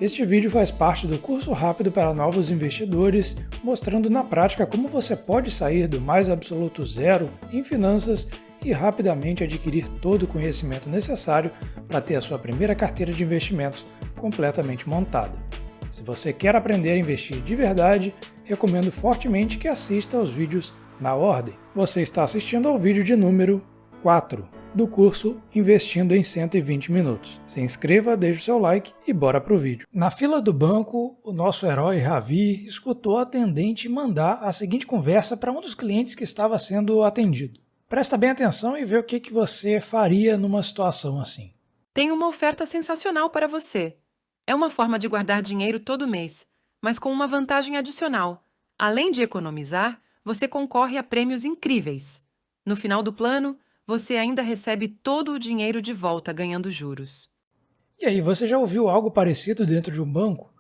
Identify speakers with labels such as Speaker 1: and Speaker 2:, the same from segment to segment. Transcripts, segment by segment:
Speaker 1: Este vídeo faz parte do curso rápido para novos investidores, mostrando na prática como você pode sair do mais absoluto zero em finanças e rapidamente adquirir todo o conhecimento necessário para ter a sua primeira carteira de investimentos completamente montada. Se você quer aprender a investir de verdade, recomendo fortemente que assista aos vídeos na ordem. Você está assistindo ao vídeo de número 4 do curso Investindo em 120 Minutos. Se inscreva, deixe o seu like e bora pro vídeo. Na fila do banco, o nosso herói Ravi escutou a atendente mandar a seguinte conversa para um dos clientes que estava sendo atendido. Presta bem atenção e vê o que você faria numa situação assim.
Speaker 2: Tenho uma oferta sensacional para você. É uma forma de guardar dinheiro todo mês, mas com uma vantagem adicional. Além de economizar, você concorre a prêmios incríveis. No final do plano, você ainda recebe todo o dinheiro de volta ganhando juros.
Speaker 1: E aí, você já ouviu algo parecido dentro de um banco?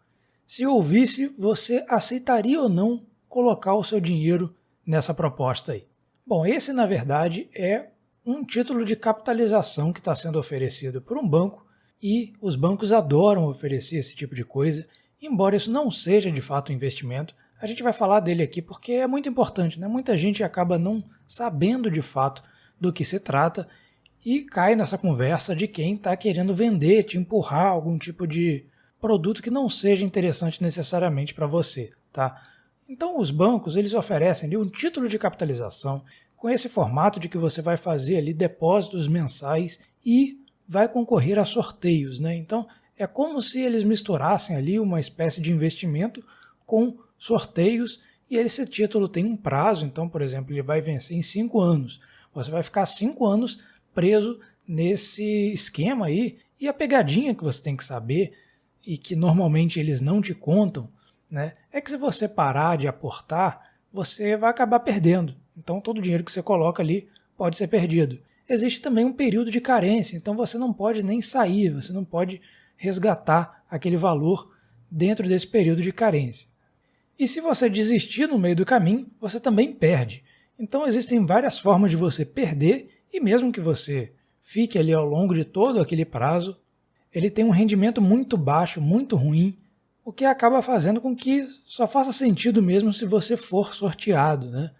Speaker 1: Se ouvisse, você aceitaria ou não colocar o seu dinheiro nessa proposta aí? Bom, esse na verdade é um título de capitalização que está sendo oferecido por um banco e os bancos adoram oferecer esse tipo de coisa. Embora isso não seja de fato um investimento, a gente vai falar dele aqui porque é muito importante, né? Muita gente acaba não sabendo de fato do que se trata e cai nessa conversa de quem está querendo vender, te empurrar algum tipo de produto que não seja interessante necessariamente para você, tá? Então os bancos eles oferecem ali um título de capitalização com esse formato de que você vai fazer ali depósitos mensais e vai concorrer a sorteios, né? Então é como se eles misturassem ali uma espécie de investimento com sorteios e esse título tem um prazo, então por exemplo ele vai vencer em 5 anos. Você vai ficar 5 anos preso nesse esquema aí. E a pegadinha que você tem que saber, e que normalmente eles não te contam, né, é que se você parar de aportar, você vai acabar perdendo. Então todo o dinheiro que você coloca ali pode ser perdido. Existe também um período de carência, então você não pode nem sair, você não pode resgatar aquele valor dentro desse período de carência. E se você desistir no meio do caminho, você também perde. Então existem várias formas de você perder e mesmo que você fique ali ao longo de todo aquele prazo, ele tem um rendimento muito baixo, muito ruim, o que acaba fazendo com que só faça sentido mesmo se você for sorteado, né?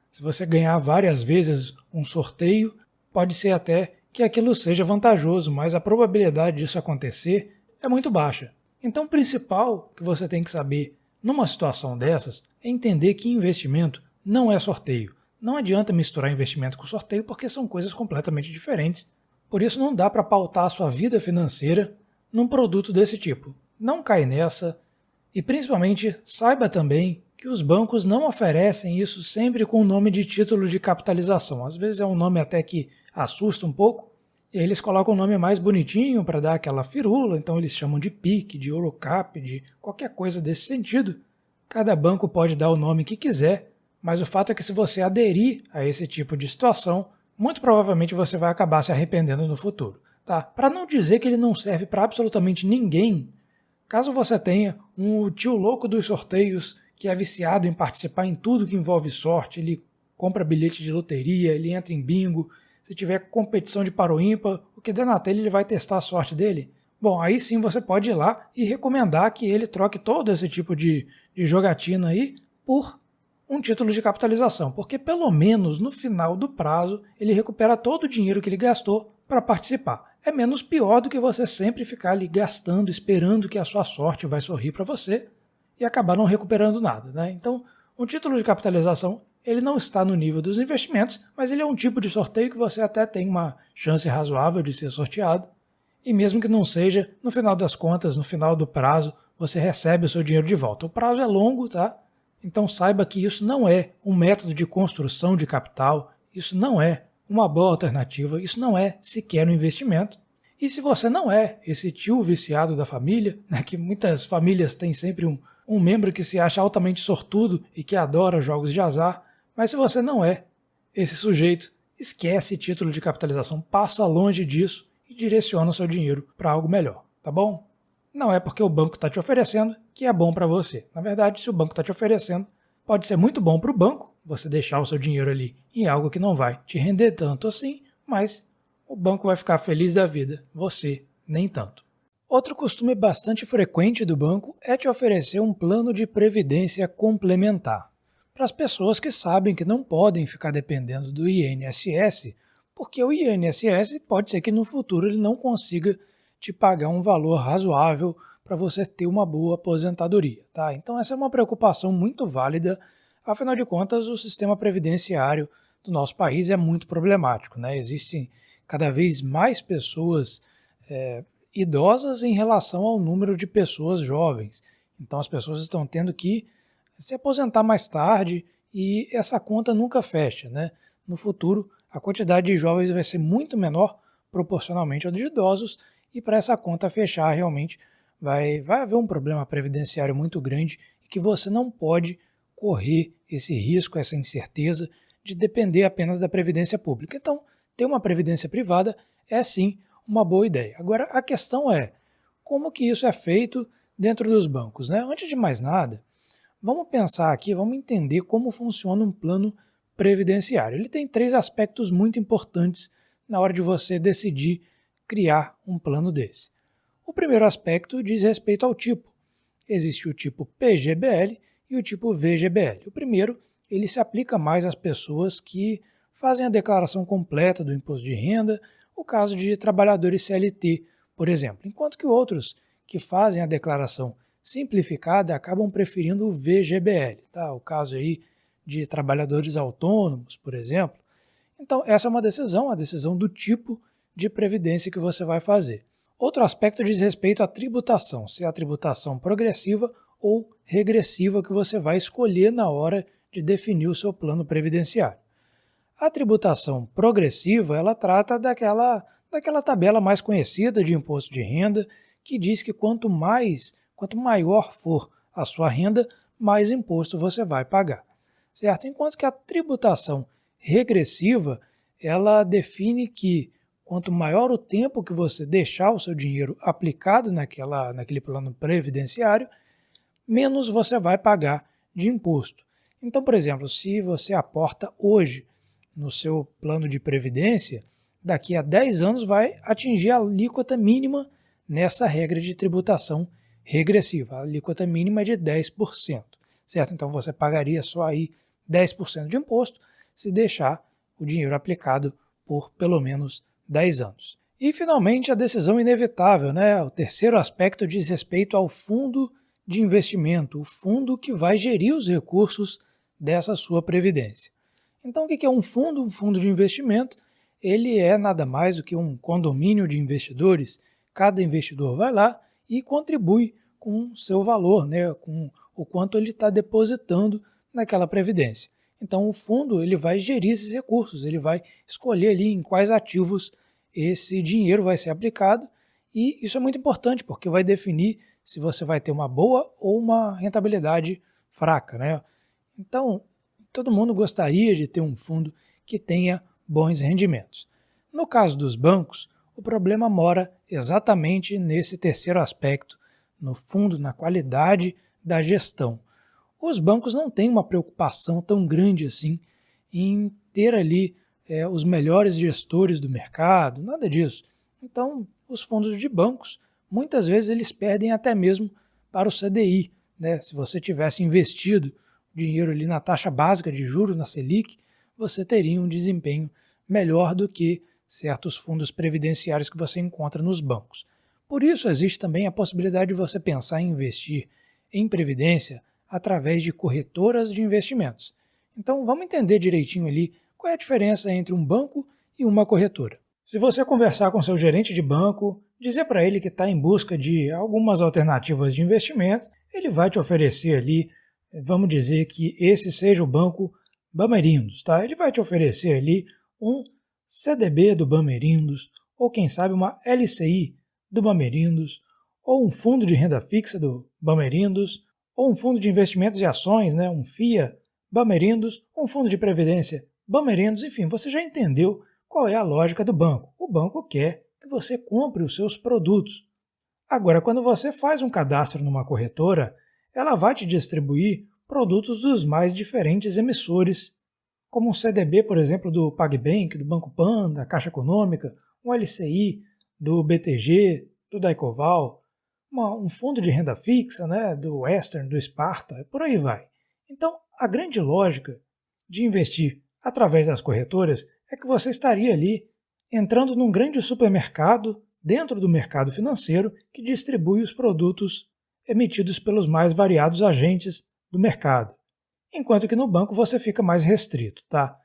Speaker 1: Se você ganhar várias vezes um sorteio, pode ser até que aquilo seja vantajoso, mas a probabilidade disso acontecer é muito baixa. Então o principal que você tem que saber numa situação dessas é entender que investimento não é sorteio. Não adianta misturar investimento com sorteio porque são coisas completamente diferentes. Por isso não dá para pautar a sua vida financeira num produto desse tipo. Não cai nessa e principalmente saiba também que os bancos não oferecem isso sempre com o nome de título de capitalização. Às vezes é um nome até que assusta um pouco e aí eles colocam um nome mais bonitinho para dar aquela firula, então eles chamam de PIC, de Eurocap, de qualquer coisa desse sentido. Cada banco pode dar o nome que quiser, mas o fato é que se você aderir a esse tipo de situação, muito provavelmente você vai acabar se arrependendo no futuro. Tá? Para não dizer que ele não serve para absolutamente ninguém, caso você tenha um tio louco dos sorteios que é viciado em participar em tudo que envolve sorte, ele compra bilhete de loteria, ele entra em bingo, se tiver competição de paro ímpar, o que der na telha ele vai testar a sorte dele. Bom, aí sim você pode ir lá e recomendar que ele troque todo esse tipo de jogatina aí por um título de capitalização, porque pelo menos no final do prazo ele recupera todo o dinheiro que ele gastou para participar. É menos pior do que você sempre ficar ali gastando, esperando que a sua sorte vai sorrir para você e acabar não recuperando nada, né? Então, um título de capitalização ele não está no nível dos investimentos, mas ele é um tipo de sorteio que você até tem uma chance razoável de ser sorteado. E mesmo que não seja, no final das contas, no final do prazo, você recebe o seu dinheiro de volta. O prazo é longo, tá? Então saiba que isso não é um método de construção de capital, isso não é uma boa alternativa, isso não é sequer um investimento. E se você não é esse tio viciado da família, né, que muitas famílias têm sempre um membro que se acha altamente sortudo e que adora jogos de azar, mas se você não é esse sujeito, esquece título de capitalização, passa longe disso e direciona o seu dinheiro para algo melhor, tá bom? Não é porque o banco está te oferecendo que é bom para você. Na verdade, se o banco está te oferecendo, pode ser muito bom para o banco, você deixar o seu dinheiro ali em algo que não vai te render tanto assim, mas o banco vai ficar feliz da vida, você nem tanto. Outro costume bastante frequente do banco é te oferecer um plano de previdência complementar para as pessoas que sabem que não podem ficar dependendo do INSS, porque o INSS pode ser que no futuro ele não consiga te pagar um valor razoável para você ter uma boa aposentadoria, tá? Então essa é uma preocupação muito válida, afinal de contas o sistema previdenciário do nosso país é muito problemático, né? Existem cada vez mais pessoas idosas em relação ao número de pessoas jovens. Então as pessoas estão tendo que se aposentar mais tarde e essa conta nunca fecha, né? No futuro, a quantidade de jovens vai ser muito menor proporcionalmente ao de idosos e para essa conta fechar realmente vai haver um problema previdenciário muito grande e que você não pode correr esse risco, essa incerteza de depender apenas da previdência pública. Então, ter uma previdência privada é sim uma boa ideia. Agora, a questão é como que isso é feito dentro dos bancos, né? Antes de mais nada, vamos pensar aqui, vamos entender como funciona um plano previdenciário. Ele tem 3 aspectos muito importantes na hora de você decidir criar um plano desse. O primeiro aspecto diz respeito ao tipo. Existe o tipo PGBL e o tipo VGBL. O primeiro, ele se aplica mais às pessoas que fazem a declaração completa do imposto de renda, o caso de trabalhadores CLT, por exemplo, enquanto que outros que fazem a declaração simplificada acabam preferindo o VGBL, tá? O caso aí de trabalhadores autônomos, por exemplo. Então, essa é uma decisão, a decisão do tipo de previdência que você vai fazer. Outro aspecto diz respeito à tributação, se é a tributação progressiva ou regressiva que você vai escolher na hora de definir o seu plano previdenciário. A tributação progressiva, ela trata daquela tabela mais conhecida de imposto de renda, que diz que quanto maior for a sua renda, mais imposto você vai pagar, certo? Enquanto que a tributação regressiva, ela define que quanto maior o tempo que você deixar o seu dinheiro aplicado naquele plano previdenciário, menos você vai pagar de imposto. Então, por exemplo, se você aporta hoje no seu plano de previdência, daqui a 10 anos vai atingir a alíquota mínima nessa regra de tributação regressiva. A alíquota mínima é de 10%, certo? Então você pagaria só aí 10% de imposto se deixar o dinheiro aplicado por pelo menos 10 anos. E finalmente a decisão inevitável, né? O terceiro aspecto diz respeito ao fundo de investimento, o fundo que vai gerir os recursos dessa sua previdência. Então o que é um fundo? Um fundo de investimento, ele é nada mais do que um condomínio de investidores. Cada investidor vai lá e contribui com o seu valor, né, com o quanto ele está depositando naquela previdência. Então o fundo ele vai gerir esses recursos, ele vai escolher ali em quais ativos esse dinheiro vai ser aplicado e isso é muito importante porque vai definir se você vai ter uma boa ou uma rentabilidade fraca, né? Então todo mundo gostaria de ter um fundo que tenha bons rendimentos. No caso dos bancos, o problema mora exatamente nesse terceiro aspecto, no fundo, na qualidade da gestão. Os bancos não têm uma preocupação tão grande assim em ter ali os melhores gestores do mercado, nada disso. Então, os fundos de bancos, muitas vezes eles perdem até mesmo para o CDI, né? Se você tivesse investido dinheiro ali na taxa básica de juros, na Selic, você teria um desempenho melhor do que certos fundos previdenciários que você encontra nos bancos. Por isso, existe também a possibilidade de você pensar em investir em previdência através de corretoras de investimentos. Então, vamos entender direitinho ali qual é a diferença entre um banco e uma corretora. Se você conversar com seu gerente de banco, dizer para ele que está em busca de algumas alternativas de investimento, ele vai te oferecer ali, vamos dizer que esse seja o banco Bamerindos, tá? Ele vai te oferecer ali um CDB do Bamerindos, ou quem sabe uma LCI do Bamerindos, ou um fundo de renda fixa do Bamerindos, ou um fundo de investimentos e ações, né, um FIA Bamerindos, um fundo de previdência Bamerindos, enfim, você já entendeu qual é a lógica do banco. O banco quer que você compre os seus produtos. Agora, quando você faz um cadastro numa corretora, ela vai te distribuir produtos dos mais diferentes emissores, como um CDB, por exemplo, do PagBank, do Banco Pan, da Caixa Econômica, um LCI do BTG, do Daicoval, um fundo de renda fixa, né, do Western, do Sparta, por aí vai. Então, a grande lógica de investir através das corretoras é que você estaria ali entrando num grande supermercado dentro do mercado financeiro que distribui os produtos emitidos pelos mais variados agentes do mercado, enquanto que no banco você fica mais restrito, tá?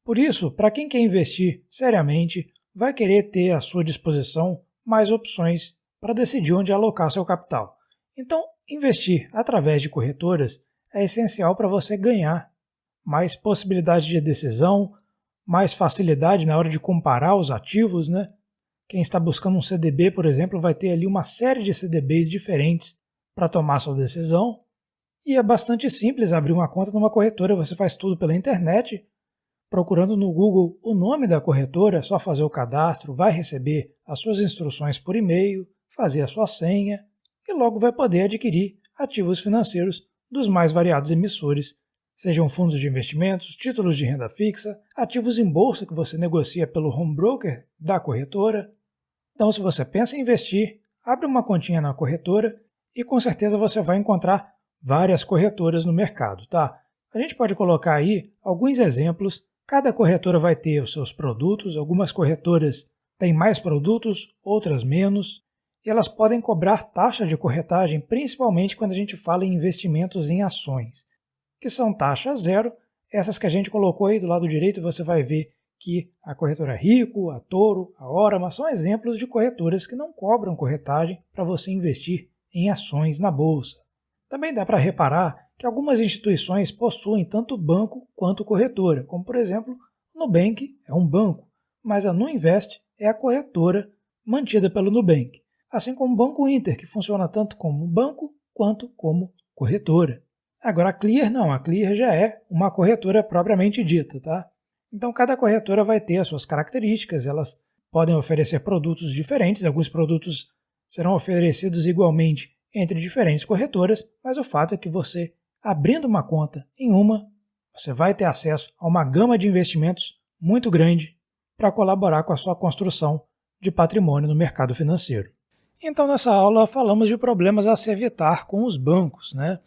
Speaker 1: Por isso, para quem quer investir seriamente, vai querer ter à sua disposição mais opções para decidir onde alocar seu capital. Então, investir através de corretoras é essencial para você ganhar mais possibilidade de decisão, mais facilidade na hora de comparar os ativos, né? Quem está buscando um CDB, por exemplo, vai ter ali uma série de CDBs diferentes para tomar sua decisão. E é bastante simples abrir uma conta numa corretora, você faz tudo pela internet, procurando no Google o nome da corretora, é só fazer o cadastro, vai receber as suas instruções por e-mail, fazer a sua senha e logo vai poder adquirir ativos financeiros dos mais variados emissores, sejam fundos de investimentos, títulos de renda fixa, ativos em bolsa que você negocia pelo home broker da corretora. Então, se você pensa em investir, abre uma continha na corretora e com certeza você vai encontrar várias corretoras no mercado, tá? A gente pode colocar aí alguns exemplos. Cada corretora vai ter os seus produtos, algumas corretoras têm mais produtos, outras menos, e elas podem cobrar taxa de corretagem, principalmente quando a gente fala em investimentos em ações, que são taxa zero. Essas que a gente colocou aí do lado direito, você vai ver que a corretora Rico, a Toro, a Orama são exemplos de corretoras que não cobram corretagem para você investir em ações na bolsa. Também dá para reparar que algumas instituições possuem tanto banco quanto corretora, como por exemplo, o Nubank é um banco, mas a Nuinvest é a corretora mantida pelo Nubank, assim como o Banco Inter, que funciona tanto como banco quanto como corretora. Agora a Clear não, a Clear já é uma corretora propriamente dita, tá? Então cada corretora vai ter as suas características, elas podem oferecer produtos diferentes, alguns produtos serão oferecidos igualmente entre diferentes corretoras, mas o fato é que você, abrindo uma conta em uma, você vai ter acesso a uma gama de investimentos muito grande para colaborar com a sua construção de patrimônio no mercado financeiro. Então nessa aula falamos de problemas a se evitar com os bancos, né?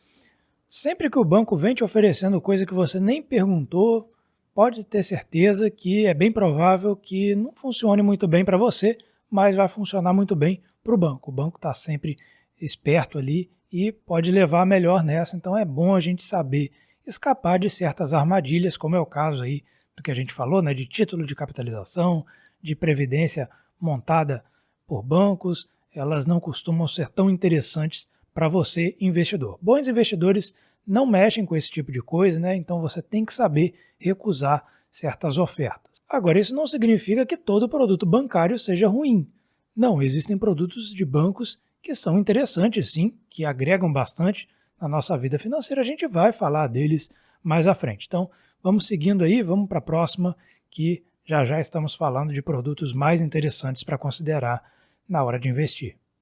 Speaker 1: Sempre que o banco vem te oferecendo coisa que você nem perguntou, pode ter certeza que é bem provável que não funcione muito bem para você, mas vai funcionar muito bem para o banco. O banco está sempre esperto ali e pode levar melhor nessa, então é bom a gente saber escapar de certas armadilhas, como é o caso aí do que a gente falou, né, de título de capitalização, de previdência montada por bancos. Elas não costumam ser tão interessantes para você, investidor. Bons investidores não mexem com esse tipo de coisa, né? Então você tem que saber recusar certas ofertas. Agora, isso não significa que todo produto bancário seja ruim. Não, existem produtos de bancos que são interessantes sim, que agregam bastante na nossa vida financeira. A gente vai falar deles mais à frente. Então, vamos seguindo aí, vamos para a próxima, que já estamos falando de produtos mais interessantes para considerar na hora de investir.